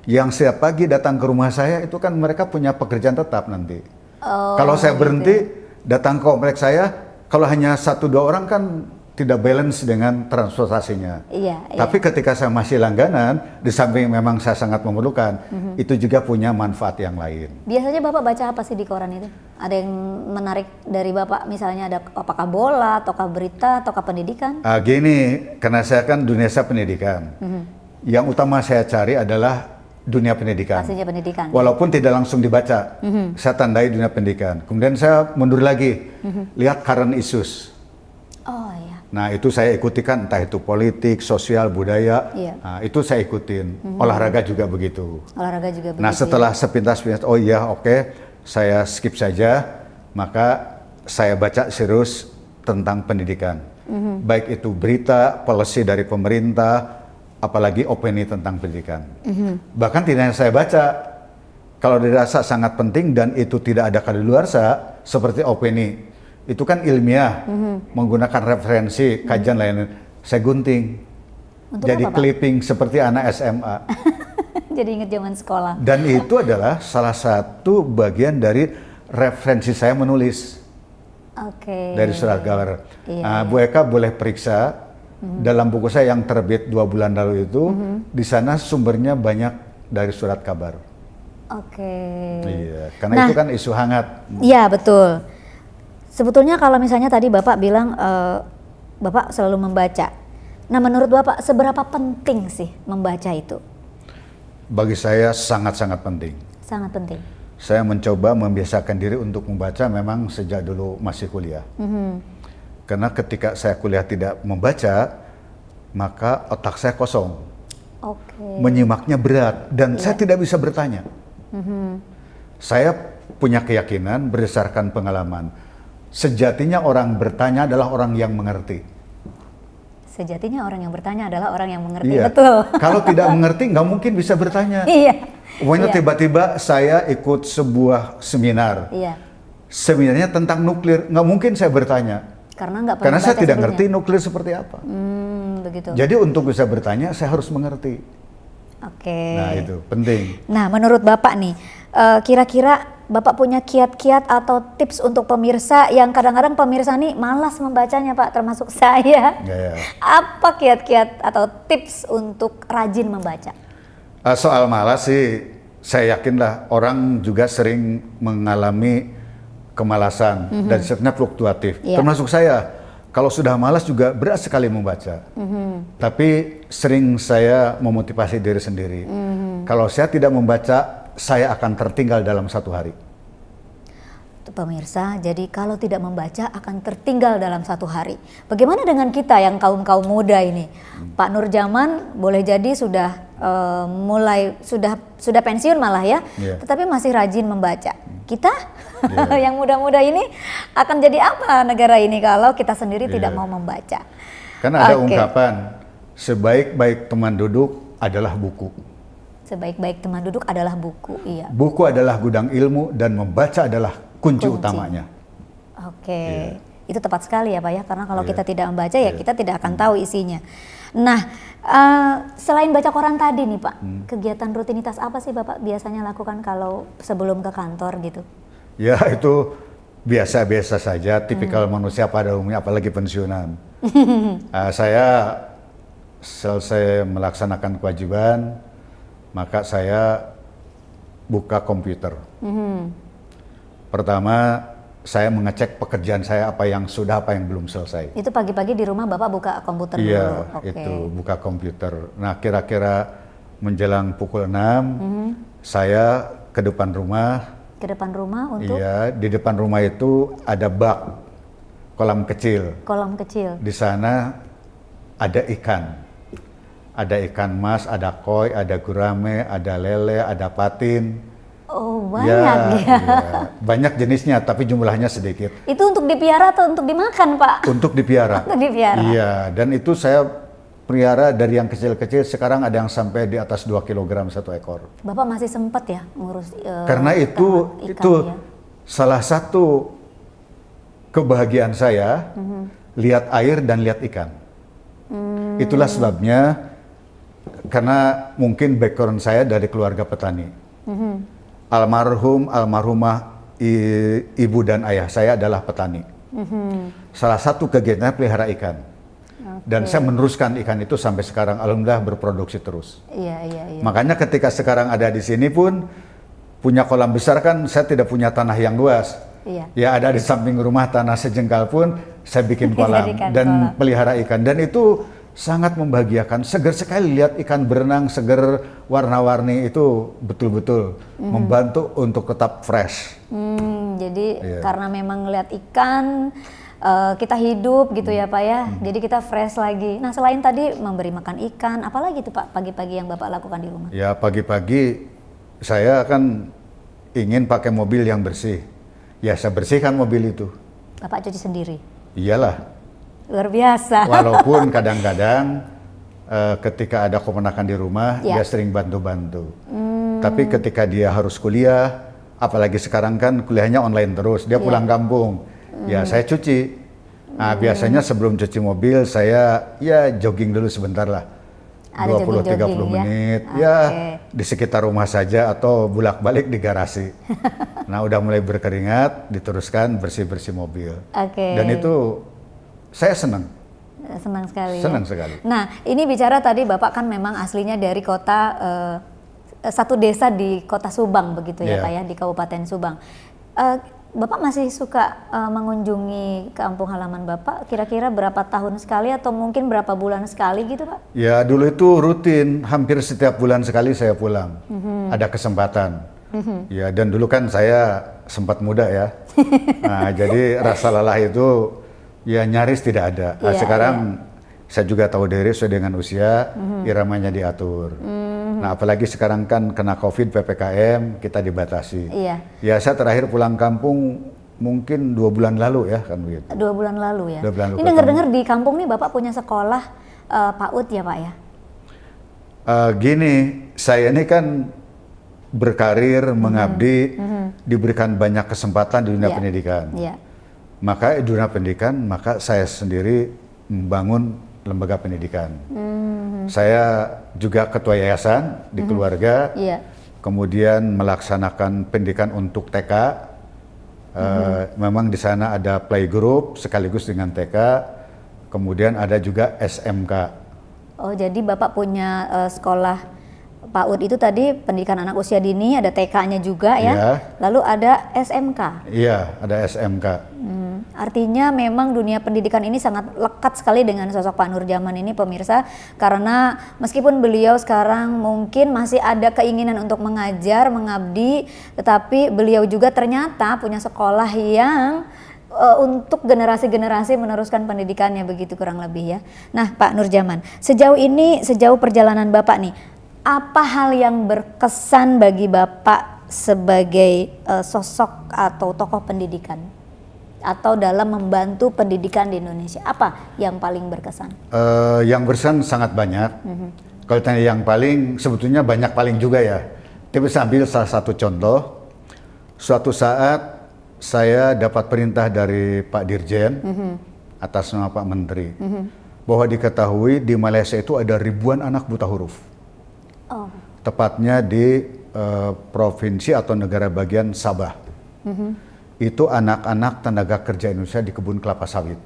Yang setiap pagi datang ke rumah saya itu kan mereka punya pekerjaan tetap nanti. Kalau saya berhenti datang ke kompleks saya, kalau hanya 1-2 orang kan tidak balance dengan transportasinya. Tapi ketika saya masih langganan, di samping memang saya sangat memerlukan, itu juga punya manfaat yang lain.
Biasanya Bapak baca apa sih di koran itu? Ada yang menarik dari Bapak, misalnya ada apakah bola, ataukah berita, ataukah pendidikan?
Gini, karena saya kan dunia saya pendidikan. Yang utama saya cari adalah dunia pendidikan.
Pastinya pendidikan.
Walaupun tidak langsung dibaca, saya tandai dunia pendidikan. Kemudian saya mundur lagi, lihat current issues.
Oh iya.
Nah itu saya ikutikan, entah itu politik, sosial, budaya, nah, itu saya ikutin. Olahraga juga begitu.
Olahraga juga begitu.
Nah setelah sepintas-pintas, oh iya oke, saya skip saja, maka saya baca serius tentang pendidikan. Baik itu berita, policy dari pemerintah, apalagi opini tentang pendidikan. Bahkan tidak hanya saya baca, kalau dirasa sangat penting dan itu tidak ada kadaluarsa, seperti opini, itu kan ilmiah, menggunakan referensi, kajian lain, saya gunting.
Untuk
jadi
apa,
clipping seperti anak SMA.
Jadi ingat zaman sekolah.
Dan itu adalah salah satu bagian dari referensi saya menulis. Dari surat kabar. Bu Eka boleh periksa, dalam buku saya yang terbit 2 bulan lalu itu, di sana sumbernya banyak dari surat kabar. Iya, karena itu kan isu hangat.
Iya betul. Sebetulnya kalau misalnya tadi Bapak bilang Bapak selalu membaca. Nah menurut Bapak seberapa penting sih membaca itu?
Bagi saya sangat-sangat penting.
Sangat penting.
Saya mencoba membiasakan diri untuk membaca memang sejak dulu masih kuliah. Karena ketika saya kuliah tidak membaca, maka otak saya kosong. Menyimaknya berat dan saya tidak bisa bertanya. Saya punya keyakinan berdasarkan pengalaman. Sejatinya orang bertanya adalah orang yang mengerti.
Sejatinya orang yang bertanya adalah orang yang mengerti,
Iya.
betul.
Kalau tidak mengerti, nggak mungkin bisa bertanya.
Iya.
Pokoknya tiba-tiba saya ikut sebuah seminar. sebenarnya tentang nuklir nggak mungkin saya bertanya.
Karena
saya tidak
sebelumnya.
ngerti nuklir seperti apa.
Begitu.
Jadi untuk bisa bertanya, saya harus mengerti.
Oke.
Nah itu penting.
Nah, menurut Bapak nih, kira-kira Bapak punya kiat-kiat atau tips untuk pemirsa yang kadang-kadang pemirsa nih malas membacanya Pak, termasuk saya.
Ya.
Apa kiat-kiat atau tips untuk rajin membaca?
Soal malas sih, saya yakinlah orang juga sering mengalami kemalasan dan sifatnya fluktuatif.
Iya.
Termasuk saya, kalau sudah malas juga berat sekali membaca. Tapi sering saya memotivasi diri sendiri. Kalau saya tidak membaca, saya akan tertinggal dalam satu hari.
Pemirsa, jadi kalau tidak membaca akan tertinggal dalam satu hari. Bagaimana dengan kita yang kaum-kaum muda ini? Pak Nurjaman boleh jadi sudah sudah pensiun malah ya, tetapi masih rajin membaca. Kita yang muda-muda ini akan jadi apa negara ini kalau kita sendiri tidak mau membaca?
Karena ada ungkapan, sebaik-baik teman duduk adalah buku.
Sebaik-baik teman duduk adalah buku, iya.
Buku adalah gudang ilmu dan membaca adalah kunci utamanya.
Oke, itu tepat sekali ya Pak ya, karena kalau kita tidak membaca ya kita tidak akan tahu isinya. Nah, selain baca koran tadi nih Pak, kegiatan rutinitas apa sih Bapak biasanya lakukan kalau sebelum ke kantor gitu?
Ya itu biasa-biasa saja, tipikal manusia pada umumnya, apalagi pensiunan. Saya selesai melaksanakan kewajiban, maka saya buka komputer. Pertama, saya mengecek pekerjaan saya apa yang sudah, apa yang belum selesai.
Itu pagi-pagi di rumah Bapak buka komputer dulu?
Iya, itu buka komputer. Nah, kira-kira menjelang pukul 6, saya ke depan rumah.
Ke depan rumah untuk?
Iya, di depan rumah itu ada bak, kolam kecil.
Kolam kecil.
Di sana ada ikan. Ada ikan mas, ada koi, ada gurame, ada lele, ada patin.
Oh banyak ya?
Banyak jenisnya, tapi jumlahnya sedikit.
Itu untuk dipiara atau untuk dimakan Pak?
Untuk dipiara.
Untuk dipiara?
Iya, dan itu saya pelihara dari yang kecil-kecil, sekarang ada yang sampai di atas 2 kg satu ekor.
Bapak masih sempat ya ngurus
karena itu
ya?
Salah satu kebahagiaan saya, lihat air dan lihat ikan. Itulah sebabnya, karena mungkin background saya dari keluarga petani. Almarhumah ibu dan ayah saya adalah petani. Salah satu kegiatannya pelihara ikan. Dan saya meneruskan ikan itu sampai sekarang, alhamdulillah berproduksi terus.
Iya.
Makanya ketika sekarang ada di sini pun punya kolam besar kan, saya tidak punya tanah yang luas. Ya ada di samping rumah tanah sejengkal pun saya bikin kolam dan pelihara ikan, dan itu sangat membahagiakan. Segar sekali lihat ikan berenang, segar warna-warni, itu betul-betul membantu untuk tetap fresh.
Jadi karena memang ngeliat ikan, kita hidup gitu ya Pak ya, jadi kita fresh lagi. Nah selain tadi memberi makan ikan, apalagi tuh Pak pagi-pagi yang Bapak lakukan di rumah?
Ya pagi-pagi saya kan ingin pakai mobil yang bersih. Ya saya bersihkan mobil itu.
Bapak cuci sendiri?
Iyalah.
Luar biasa.
Walaupun kadang-kadang ketika ada keponakan di rumah, dia sering bantu-bantu. Tapi ketika dia harus kuliah, apalagi sekarang kan kuliahnya online terus, dia pulang kampung, ya saya cuci. Nah biasanya sebelum cuci mobil, saya ya jogging dulu sebentar lah. 20-30 menit, di sekitar rumah saja atau bolak-balik di garasi. Nah udah mulai berkeringat, diteruskan bersih-bersih mobil. Dan itu saya senang.
Senang sekali.
Senang sekali.
Nah, ini bicara tadi Bapak kan memang aslinya dari kota satu desa di Kota Subang begitu ya Pak ya, di Kabupaten Subang. Bapak masih suka mengunjungi kampung halaman Bapak kira-kira berapa tahun sekali atau mungkin berapa bulan sekali gitu Pak? Ya
dulu itu rutin, hampir setiap bulan sekali saya pulang. Ada kesempatan. Ya dan dulu kan saya sempat muda ya. Nah jadi rasa lelah itu ya nyaris tidak ada. Nah, sekarang saya juga tahu diri sesuai dengan usia, iramanya diatur. Nah apalagi sekarang kan kena COVID, PPKM, kita dibatasi. Ya saya terakhir pulang kampung mungkin 2 bulan lalu ya kan begitu.
2 bulan lalu ya?
2 bulan lalu.
Ini dengar-dengar di kampung nih Bapak punya sekolah PAUD ya Pak ya?
Gini, saya ini kan berkarir, mengabdi, diberikan banyak kesempatan di dunia pendidikan. Maka di dunia pendidikan, maka saya sendiri membangun lembaga pendidikan. Saya juga ketua yayasan di keluarga, kemudian melaksanakan pendidikan untuk TK. Memang di sana ada playgroup sekaligus dengan TK, kemudian ada juga SMK.
Oh, jadi Bapak punya sekolah PAUD itu tadi pendidikan anak usia dini, ada TK-nya juga ya. Lalu ada SMK.
Iya, ada SMK.
Artinya memang dunia pendidikan ini sangat lekat sekali dengan sosok Pak Nurjaman ini pemirsa, karena meskipun beliau sekarang mungkin masih ada keinginan untuk mengajar, mengabdi, tetapi beliau juga ternyata punya sekolah yang untuk generasi-generasi meneruskan pendidikannya, begitu kurang lebih ya. Nah Pak Nurjaman, sejauh ini, sejauh perjalanan Bapak nih, apa hal yang berkesan bagi Bapak sebagai sosok atau tokoh pendidikan? Atau dalam membantu pendidikan di Indonesia, apa yang paling berkesan?
Yang berkesan sangat banyak. Kalau tanya yang paling, sebetulnya banyak paling juga ya. Tapi saya ambil salah satu contoh. Suatu saat saya dapat perintah dari Pak Dirjen atas nama Pak Menteri bahwa diketahui di Malaysia itu ada ribuan anak buta huruf. Tepatnya di provinsi atau negara bagian Sabah. Itu anak-anak tenaga kerja Indonesia di kebun kelapa sawit.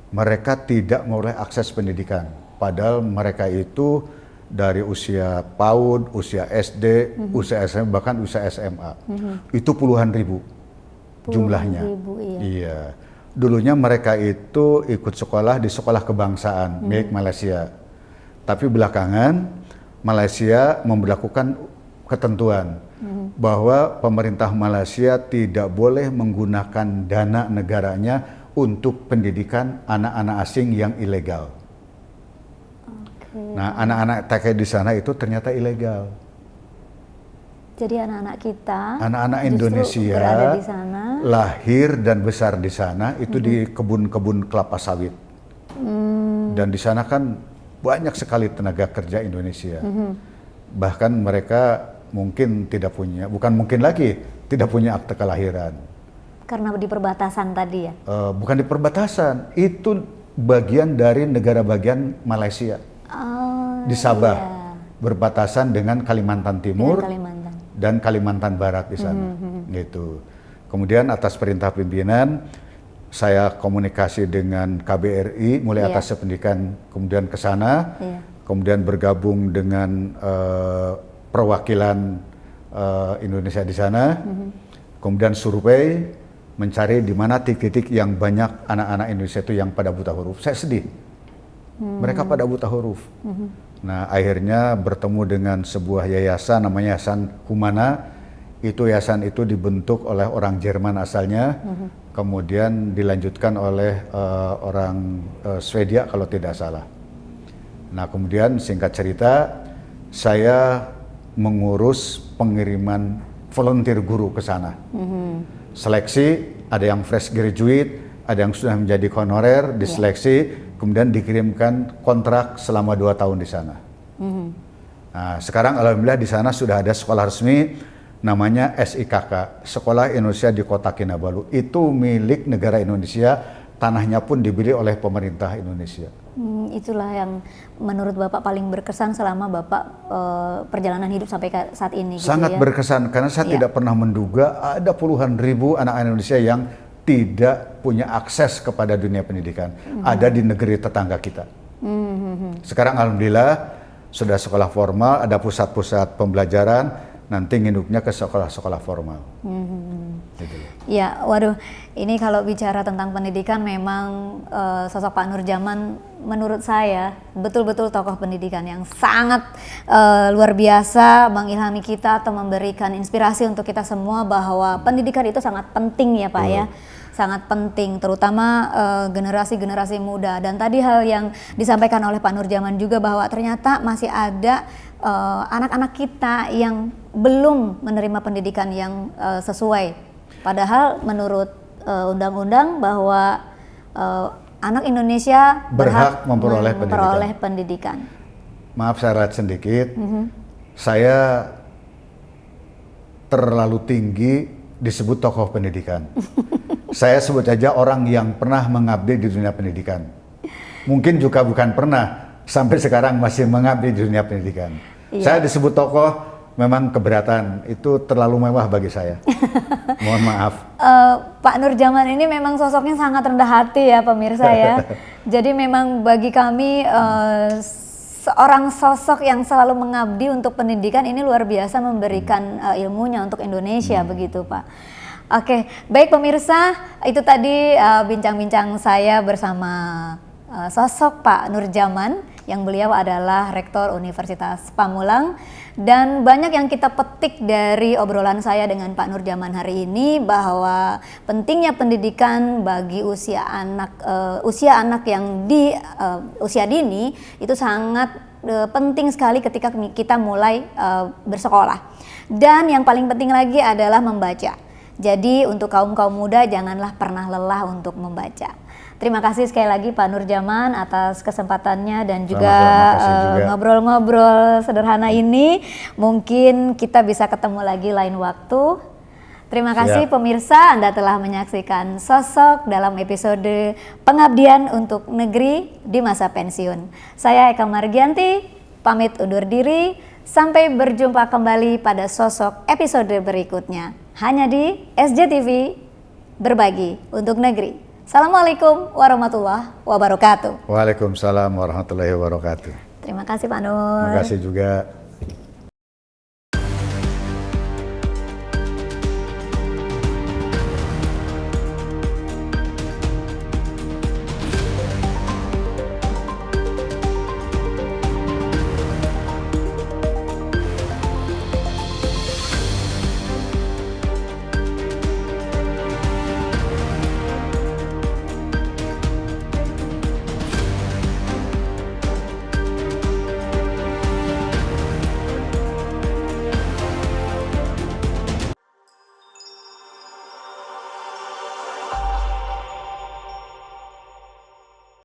Mereka tidak memperoleh akses pendidikan, padahal mereka itu dari usia PAUD, usia SD, usia SMA, bahkan usia SMA. Itu puluhan ribu jumlahnya. Iya. Dulunya mereka itu ikut sekolah di sekolah kebangsaan milik Malaysia. Tapi belakangan Malaysia memberlakukan ketentuan bahwa pemerintah Malaysia tidak boleh menggunakan dana negaranya untuk pendidikan anak-anak asing yang ilegal. Nah, anak-anak TK di sana itu ternyata ilegal.
Jadi anak-anak kita,
anak-anak Indonesia
berada di sana,
lahir dan besar di sana itu di kebun-kebun kelapa sawit. Dan di sana kan banyak sekali tenaga kerja Indonesia. Bahkan mereka mungkin tidak punya, bukan mungkin lagi, tidak punya akte kelahiran.
Karena di perbatasan tadi ya?
Bukan di perbatasan, itu bagian dari negara bagian Malaysia. Di Sabah, berbatasan dengan Kalimantan Timur dan Kalimantan Barat di sana. Gitu. Kemudian atas perintah pimpinan, saya komunikasi dengan KBRI, mulai atas pendidikan, kemudian ke sana, kemudian bergabung dengan perwakilan Indonesia di sana, kemudian survei mencari di mana titik-titik yang banyak anak-anak Indonesia itu yang pada buta huruf. Saya sedih, mereka pada buta huruf. Nah akhirnya bertemu dengan sebuah yayasan namanya Yayasan Humana. Itu yayasan itu dibentuk oleh orang Jerman asalnya, kemudian dilanjutkan oleh orang Swedia kalau tidak salah. Nah kemudian singkat cerita, saya mengurus pengiriman volunteer guru ke sana. Seleksi, ada yang fresh graduate, ada yang sudah menjadi honorer, diseleksi, kemudian dikirimkan kontrak selama 2 tahun di sana. Nah, sekarang alhamdulillah di sana sudah ada sekolah resmi, namanya SIKK, Sekolah Indonesia di Kota Kinabalu. Itu milik negara Indonesia, tanahnya pun dibeli oleh pemerintah Indonesia.
Itulah yang menurut Bapak paling berkesan selama Bapak perjalanan hidup sampai saat ini.
Sangat
gitu ya?
Berkesan, karena saya tidak pernah menduga ada puluhan ribu anak Indonesia yang tidak punya akses kepada dunia pendidikan. Ada di negeri tetangga kita. Sekarang alhamdulillah sudah sekolah formal, ada pusat-pusat pembelajaran, nanti nginduknya ke sekolah-sekolah formal. Gitu.
Ya, waduh, ini kalau bicara tentang pendidikan memang sosok Pak Nurjaman menurut saya betul-betul tokoh pendidikan yang sangat luar biasa, mengilhami kita atau memberikan inspirasi untuk kita semua bahwa pendidikan itu sangat penting ya Pak ya. Sangat penting, terutama generasi-generasi muda. Dan tadi hal yang disampaikan oleh Pak Nurjaman juga bahwa ternyata masih ada anak-anak kita yang belum menerima pendidikan yang sesuai. Padahal menurut undang-undang bahwa anak Indonesia berhak memperoleh pendidikan.
Maaf saya ralat sedikit, saya terlalu tinggi disebut tokoh pendidikan. Saya sebut saja orang yang pernah mengabdi di dunia pendidikan. Mungkin juga bukan pernah, sampai sekarang masih mengabdi di dunia pendidikan. Saya disebut tokoh memang keberatan, itu terlalu mewah bagi saya. Mohon maaf.
Pak Nurjaman ini memang sosoknya sangat rendah hati ya pemirsa ya. Jadi memang bagi kami seorang sosok yang selalu mengabdi untuk pendidikan ini luar biasa memberikan ilmunya untuk Indonesia begitu Pak. Oke, baik pemirsa, itu tadi bincang-bincang saya bersama sosok Pak Nurjaman yang beliau adalah Rektor Universitas Pamulang, dan banyak yang kita petik dari obrolan saya dengan Pak Nurjaman hari ini bahwa pentingnya pendidikan bagi usia anak yang di usia dini itu sangat penting sekali ketika kita mulai bersekolah. Dan yang paling penting lagi adalah membaca. Jadi untuk kaum muda janganlah pernah lelah untuk membaca. Terima kasih sekali lagi Pak Nurjaman atas kesempatannya dan juga ngobrol-ngobrol sederhana ini. Mungkin kita bisa ketemu lagi lain waktu. Terima kasih pemirsa, Anda telah menyaksikan Sosok dalam episode Pengabdian untuk Negeri di Masa Pensiun. Saya Eka Margianti, pamit undur diri. Sampai berjumpa kembali pada Sosok episode berikutnya. Hanya di SJTV, berbagi untuk negeri. Assalamualaikum warahmatullahi wabarakatuh.
Waalaikumsalam warahmatullahi wabarakatuh.
Terima kasih Pak Nur.
Terima kasih juga.